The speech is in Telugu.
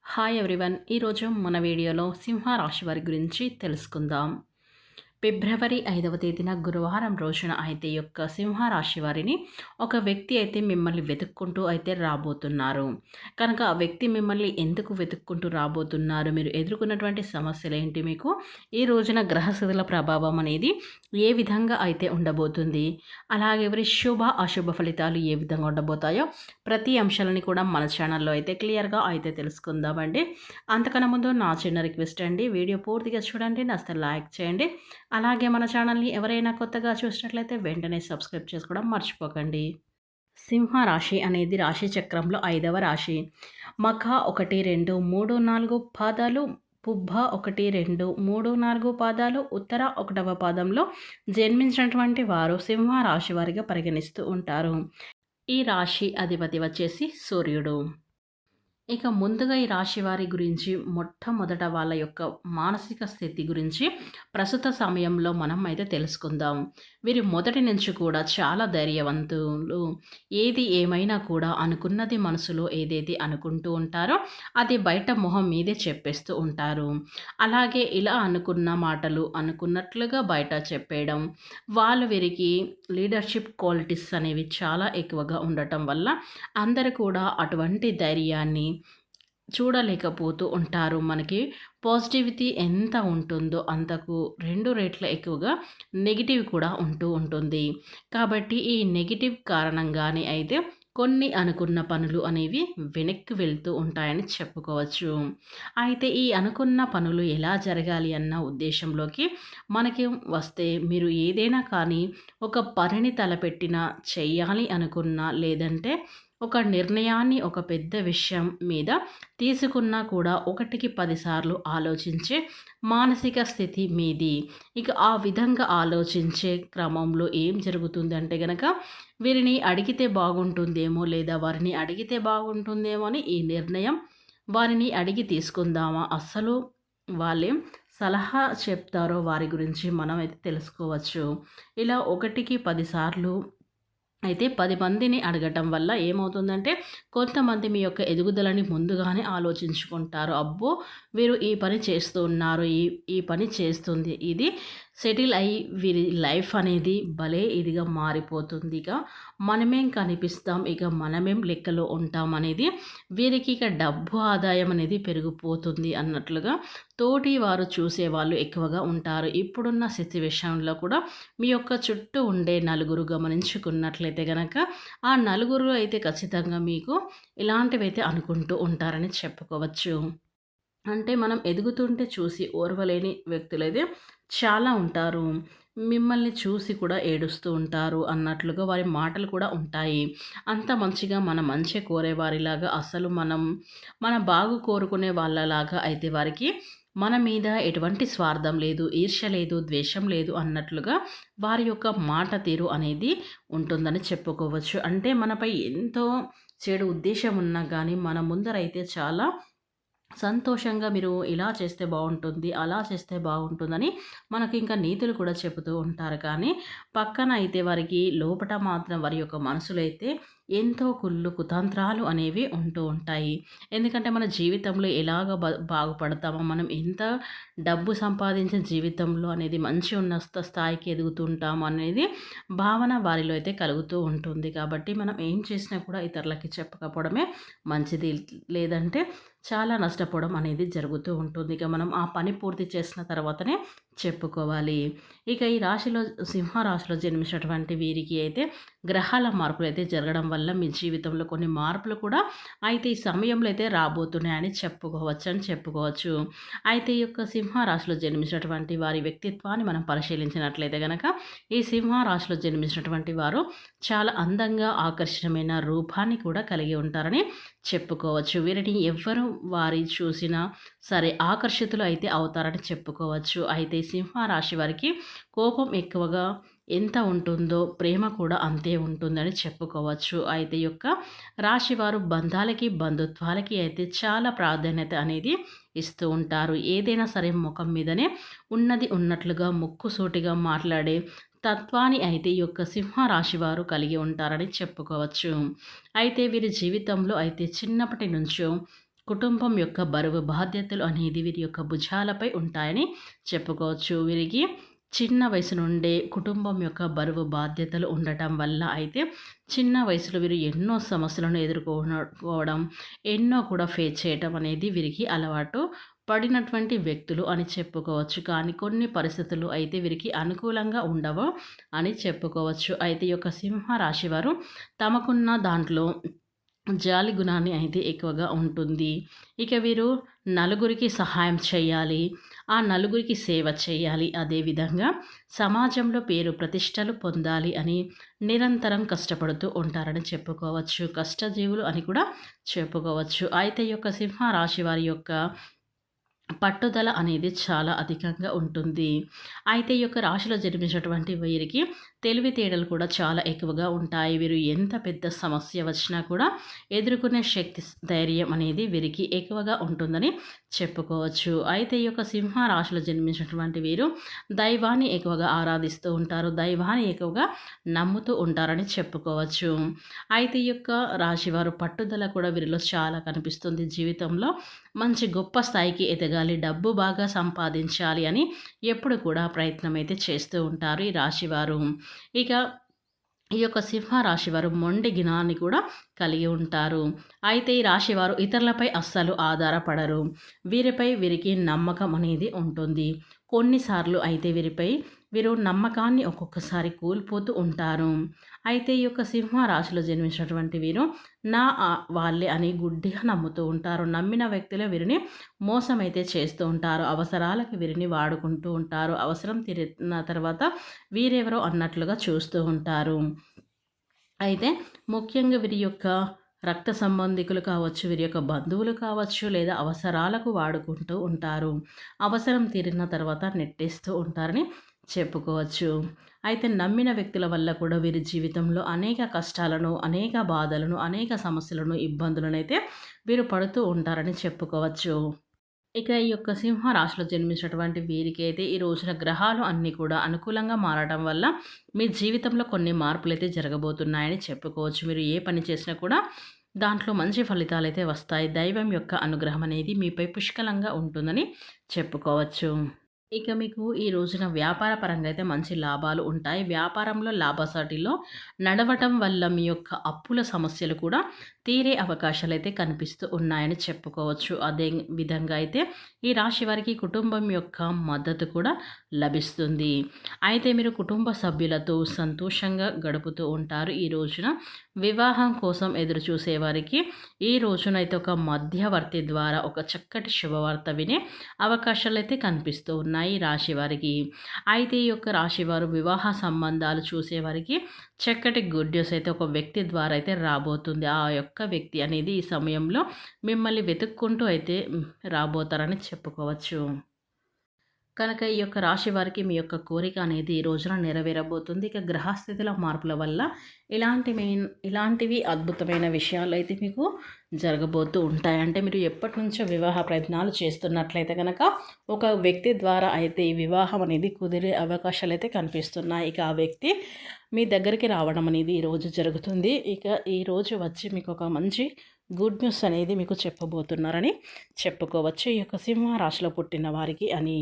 Hi everyone. ఈరోజు మన వీడియోలో సింహ రాశి వారి గురించి తెలుసుకుందాం. ఫిబ్రవరి 5వ తేదీన గురువారం రోజున అయితే యొక్క సింహరాశి వారిని ఒక వ్యక్తి అయితే మిమ్మల్ని వెతుక్కుంటూ అయితే రాబోతున్నారు. కనుక ఆ వ్యక్తి మిమ్మల్ని ఎందుకు వెతుక్కుంటూ రాబోతున్నారు? మీరు ఎదుర్కొన్నటువంటి సమస్యలేంటి? మీకు ఈ రోజున గ్రహస్థితుల ప్రభావం అనేది ఏ విధంగా అయితే ఉండబోతుంది? అలాగే ఎవరి శుభ, అశుభ ఫలితాలు ఏ విధంగా ఉండబోతాయో ప్రతి అంశాలని కూడా మన ఛానల్లో అయితే క్లియర్‌గా అయితే తెలుసుకుందామండి. అంతకన్నా ముందు నా చిన్న రిక్వెస్ట్ అండి. వీడియో పూర్తిగా చూడండి. నచ్చితే లైక్ చేయండి. అలాగే మన ఛానల్ని ఎవరైనా కొత్తగా చూసినట్లయితే వెంటనే సబ్స్క్రైబ్ చేసుకోవడం మర్చిపోకండి. సింహ రాశి అనేది రాశి చక్రంలో 5వ రాశి. మఖ 1, 2, 3, 4 పాదాలు, పుబ్బ 1, 2, 3, 4 పాదాలు, ఉత్తర 1వ పాదంలో జన్మించినటువంటి వారు సింహ రాశి వారిగా పరిగణిస్తూ ఉంటారు. ఈ రాశి అధిపతి వచ్చేసి సూర్యుడు. ఇక ముందుగా ఈ రాశి వారి గురించి మొట్టమొదట వాళ్ళ యొక్క మానసిక స్థితి గురించి ప్రస్తుత సమయంలో మనం అయితే తెలుసుకుందాం. వీరు మొదటి నుంచి కూడా చాలా ధైర్యవంతులు. ఏది ఏమైనా కూడా అనుకున్నది మనసులో ఏదైతే అనుకుంటూ ఉంటారో అది బయట మొహం మీదే చెప్పేస్తూ ఉంటారు. అలాగే ఇలా అనుకున్న మాటలు అనుకున్నట్లుగా బయట చెప్పేయడం, వీరికి లీడర్షిప్ క్వాలిటీస్ అనేవి చాలా ఎక్కువగా ఉండటం వల్ల అందరూ కూడా అటువంటి ధైర్యాన్ని చూడలేకపోతూ ఉంటారు. మనకి పాజిటివిటీ ఎంత ఉంటుందో అంతకు 2 రెట్ల ఎక్కువగా నెగెటివ్ కూడా ఉంటూ ఉంటుంది. కాబట్టి ఈ నెగెటివ్ కారణంగానే అయితే కొన్ని అనుకున్న పనులు అనేవి వెనక్కి వెళ్తూ ఉంటాయని చెప్పుకోవచ్చు. అయితే ఈ అనుకున్న పనులు ఎలా జరగాలి అన్న ఉద్దేశంలోకి మనకి వస్తే మీరు ఏదైనా కానీ ఒక పనిని తలపెట్టినా, చెయ్యాలి అనుకున్నా లేదంటే ఒక నిర్ణయాన్ని ఒక పెద్ద విషయం మీద తీసుకున్నా కూడా 1కి 10 సార్లు ఆలోచించే మానసిక స్థితి మీది. ఇక ఆ విధంగా ఆలోచించే క్రమంలో ఏం జరుగుతుందంటే గనక వీరిని అడిగితే బాగుంటుందేమో లేదా వారిని అడిగితే బాగుంటుందేమో అని ఈ నిర్ణయం వారిని అడిగి తీసుకుందామా? అస్సలు వాళ్ళేం సలహా చెప్తారో వారి గురించి మనమైతే తెలుసుకోవచ్చు. ఇలా 1కి 10 సార్లు అయితే 10 మందిని అడగటం వల్ల ఏమవుతుందంటే, కొంతమంది మీ యొక్క ఎదుగుదలని ముందుగానే ఆలోచించుకుంటారు. అబ్బో! వీరు ఈ పని చేస్తూ ఉన్నారు. ఈ ఈ పని చేస్తుంది. ఇది సెటిల్ అయ్యి వీరి లైఫ్ అనేది భలే ఇదిగా మారిపోతుంది. ఇక మనమేం కనిపిస్తాం, ఇక మనమేం లెక్కలో ఉంటాం అనేది వీరికి ఇక డబ్బు ఆదాయం అనేది పెరిగిపోతుంది అన్నట్లుగా తోటి వారు చూసేవాళ్ళు ఎక్కువగా ఉంటారు. ఇప్పుడున్న సిట్యుయేషన్‌లో కూడా మీ యొక్క చుట్టూ ఉండే నలుగురు గమనించుకున్నట్లయితే గనక, ఆ నలుగురు అయితే ఖచ్చితంగా మీకు ఇలాంటివైతే అనుకుంటూ ఉంటారని చెప్పుకోవచ్చు. అంటే మనం ఎదుగుతుంటే చూసి ఓర్వలేని వ్యక్తులైతే చాలా ఉంటారు. మిమ్మల్ని చూసి కూడా ఏడుస్తూ ఉంటారు అన్నట్లుగా వారి మాటలు కూడా ఉంటాయి. అంత మంచిగా మన మంచే కోరేవారిలాగా అసలు మన బాగు కోరుకునే వాళ్ళలాగా అయితే వారికి మన మీద ఎటువంటి స్వార్థం లేదు, ఈర్ష్య లేదు, ద్వేషం లేదు అన్నట్లుగా వారి యొక్క మాట తీరు అనేది ఉంటుందని చెప్పుకోవచ్చు. అంటే మనపై ఎంతో చెడు ఉద్దేశ్యం ఉన్నా గానీ మన ముందరైతే చాలా సంతోషంగా మీరు ఇలా చేస్తే బావుంటుంది, అలా చేస్తే బావుంటుందని మనకింకా నీతులు కూడా చెబుతూ ఉంటారు. కానీ పక్కన అయితే వారికి లోపట మాత్రం వారి యొక్క మనసులో అయితే ఎంతో కుళ్ళు, కుతంత్రాలు అనేవి ఉంటూ ఉంటాయి. ఎందుకంటే మన జీవితంలో ఎలాగ బాగుపడతామో, మనం ఎంత డబ్బు సంపాదించిన జీవితంలో అనేది మంచి ఉన్నత స్థాయికి ఎదుగుతుంటాము అనేది భావన వారిలో అయితే కలుగుతూ ఉంటుంది. కాబట్టి మనం ఏం చేసినా కూడా ఇతరులకి చెప్పకపోవడమే మంచిది. లేదంటే చాలా నష్టపోవడం అనేది జరుగుతూ ఉంటుంది. ఇక మనం ఆ పని పూర్తి చేసిన తర్వాతనే చెప్పుకోవాలి. ఇక ఈ రాశిలో సింహ రాశిలో జన్మించినటువంటి వీరికి అయితే గ్రహాల మార్పులైతే జరగడం వల్ల మీ జీవితంలో కొన్ని మార్పులు కూడా అయితే ఈ సమయంలో అయితే రాబోతున్నాయని చెప్పుకోవచ్చు. అయితే ఈ యొక్క సింహ రాశిలో జన్మించినటువంటి వారి వ్యక్తిత్వాన్ని మనం పరిశీలించినట్లయితే గనక ఈ సింహ రాశిలో జన్మించినటువంటి వారు చాలా అందంగా ఆకర్షణీయమైన రూపాన్ని కూడా కలిగి ఉంటారని చెప్పుకోవచ్చు. వీరిని ఎవ్వరు వారి చూసినా సరే ఆకర్షితులు అయితే అవుతారని చెప్పుకోవచ్చు. అయితే సింహ రాశి వారికి కోపం ఎక్కువగా ఎంత ఉంటుందో ప్రేమ కూడా అంతే ఉంటుందని చెప్పుకోవచ్చు. అయితే ఈ యొక్క రాశివారు బంధాలకి, బంధుత్వాలకి అయితే చాలా ప్రాధాన్యత అనేది ఇస్తూ ఉంటారు. ఏదైనా సరే ముఖం మీదనే ఉన్నది ఉన్నట్లుగా ముక్కుసూటిగా మాట్లాడే తత్వాన్ని అయితే ఈ యొక్క సింహ రాశి వారు కలిగి ఉంటారని చెప్పుకోవచ్చు. అయితే వీరి జీవితంలో అయితే చిన్నప్పటి నుంచో కుటుంబం యొక్క బరువు బాధ్యతలు అనేది వీరి యొక్క భుజాలపై ఉంటాయని చెప్పుకోవచ్చు. వీరికి చిన్న వయసు నుండే కుటుంబం యొక్క బరువు బాధ్యతలు ఉండటం వల్ల అయితే చిన్న వయసులో వీరు ఎన్నో సమస్యలను ఎదుర్కోవడం, ఎన్నో కూడా ఫేస్ చేయటం అనేది వీరికి అలవాటు పడినటువంటి వ్యక్తులు అని చెప్పుకోవచ్చు. కానీ కొన్ని పరిస్థితులు అయితే వీరికి అనుకూలంగా ఉండవు అని చెప్పుకోవచ్చు. అయితే ఈ యొక్క సింహ రాశి వారు తమకున్న దాంట్లో జాలి గుణాన్ని అయితే ఎక్కువగా ఉంటుంది. ఇక వీరు నలుగురికి సహాయం చేయాలి. ఆ నలుగురికి సేవ చేయాలి. అదేవిధంగా సమాజంలో పేరు ప్రతిష్టలు పొందాలి అని నిరంతరం కష్టపడుతూ ఉంటారని చెప్పుకోవచ్చు. కష్టజీవులు అని కూడా చెప్పుకోవచ్చు. అయితే ఈ యొక్క సింహ రాశి వారి యొక్క పట్టుదల అనేది చాలా అధికంగా ఉంటుంది. అయితే ఈ యొక్క రాశిలో జన్మించినటువంటి వీరికి తెలివితేటలు కూడా చాలా ఎక్కువగా ఉంటాయి. వీరు ఎంత పెద్ద సమస్య వచ్చినా కూడా ఎదుర్కొనే శక్తి, ధైర్యం అనేది వీరికి ఎక్కువగా ఉంటుందని చెప్పుకోవచ్చు. అయితే ఈ యొక్క సింహ రాశిలో జన్మించినటువంటి వీరు దైవాన్ని ఎక్కువగా ఆరాధిస్తూ ఉంటారు. దైవాన్ని ఎక్కువగా నమ్ముతూ ఉంటారని చెప్పుకోవచ్చు. అయితే ఈ యొక్క రాశివారు పట్టుదల కూడా వీరిలో చాలా కనిపిస్తుంది. జీవితంలో మంచి గొప్ప స్థాయికి ఎదగాలి, డబ్బు బాగా సంపాదించాలి అని ఎప్పుడు కూడా ప్రయత్నం అయితే చేస్తూ ఉంటారు ఈ రాశివారు. ఇక ఈ యొక్క సింహ రాశివారు మొండి జ్ఞానాన్ని కూడా కలిగి ఉంటారు. అయితే ఈ రాశివారు ఇతరులపై అస్సలు ఆధారపడరు. వీరికి నమ్మకం అనేది ఉంటుంది. కొన్నిసార్లు అయితే వీరు నమ్మకాన్ని ఒక్కొక్కసారి కోల్పోతూ ఉంటారు. అయితే ఈ యొక్క సింహ రాశిలో జన్మించినటువంటి వీరు వాళ్ళే అని గుడ్డిగా నమ్ముతూ ఉంటారు. నమ్మిన వ్యక్తులే వీరిని మోసమైతే చేస్తూ ఉంటారు. అవసరాలకు వీరిని వాడుకుంటూ ఉంటారు. అవసరం తీరిన తర్వాత వీరెవరో అన్నట్లుగా చూస్తూ ఉంటారు. అయితే ముఖ్యంగా వీరి యొక్క రక్త సంబంధికులు కావచ్చు, వీరి యొక్క బంధువులు కావచ్చు, లేదా అవసరాలకు వాడుకుంటూ ఉంటారు. అవసరం తీరిన తర్వాత నెట్టేస్తూ ఉంటారని చెప్పుకోవచ్చు. అయితే నమ్మిన వ్యక్తుల వల్ల కూడా వీరి జీవితంలో అనేక కష్టాలను, అనేక బాధలను, అనేక సమస్యలను, ఇబ్బందులను అయితే వీరు పడుతూ ఉంటారని చెప్పుకోవచ్చు. ఇక ఈ యొక్క సింహ రాశిలో జన్మించినటువంటి వీరికి అయితే ఈ రోజున గ్రహాలు అన్నీ కూడా అనుకూలంగా మారడం వల్ల మీ జీవితంలో కొన్ని మార్పులైతే జరగబోతున్నాయని చెప్పుకోవచ్చు. మీరు ఏ పని చేసినా కూడా దాంట్లో మంచి ఫలితాలైతే వస్తాయి. దైవం యొక్క అనుగ్రహం అనేది మీపై పుష్కలంగా ఉంటుందని చెప్పుకోవచ్చు. ఇక మీకు ఈ రోజున వ్యాపార పరంగా అయితే మంచి లాభాలు ఉంటాయి. వ్యాపారంలో లాభసాటిలో నడవటం వల్ల మీ యొక్క అప్పుల సమస్యలు కూడా తీరే అవకాశాలైతే కనిపిస్తూ ఉన్నాయని చెప్పుకోవచ్చు. అదే విధంగా అయితే ఈ రాశి వారికి కుటుంబం యొక్క మద్దతు కూడా లభిస్తుంది. అయితే మీరు కుటుంబ సభ్యులతో సంతోషంగా గడుపుతూ ఉంటారు. ఈ రోజున వివాహం కోసం ఎదురు చూసేవారికి ఈ రోజునైతే ఒక మధ్యవర్తి ద్వారా ఒక చక్కటి శుభవార్త వినే అవకాశాలు అయితే కనిపిస్తూ ఉన్నాయి రాశి వారికి. అయితే ఈ యొక్క రాశివారు వివాహ సంబంధాలు చూసేవారికి చక్కటి గుడ్ న్యూస్ అయితే ఒక వ్యక్తి ద్వారా అయితే రాబోతుంది. ఆ యొక్క వ్యక్తి అనేది ఈ సమయంలో మిమ్మల్ని వెతుక్కుంటూ అయితే రాబోతారని చెప్పుకోవచ్చు. కనుక ఈ యొక్క రాశి వారికి మీ యొక్క కోరిక అనేది ఈ రోజున నెరవేరబోతుంది. ఇక గ్రహస్థితుల మార్పుల వల్ల ఇలాంటివి అద్భుతమైన విషయాలు అయితే మీకు జరగబోతూ ఉంటాయి. అంటే మీరు ఎప్పటి నుంచో వివాహ ప్రయత్నాలు చేస్తున్నట్లయితే కనుక ఒక వ్యక్తి ద్వారా అయితే ఈ వివాహం అనేది కుదిరే అవకాశాలు అయితే కనిపిస్తున్నాయి. ఇక ఆ వ్యక్తి మీ దగ్గరికి రావడం అనేది ఈరోజు జరుగుతుంది. ఇక ఈరోజు వచ్చి మీకు ఒక మంచి గుడ్ న్యూస్ అనేది మీకు చెప్పబోతున్నారని చెప్పుకోవచ్చు ఈ యొక్క సింహ రాశిలో పుట్టిన వారికి అని.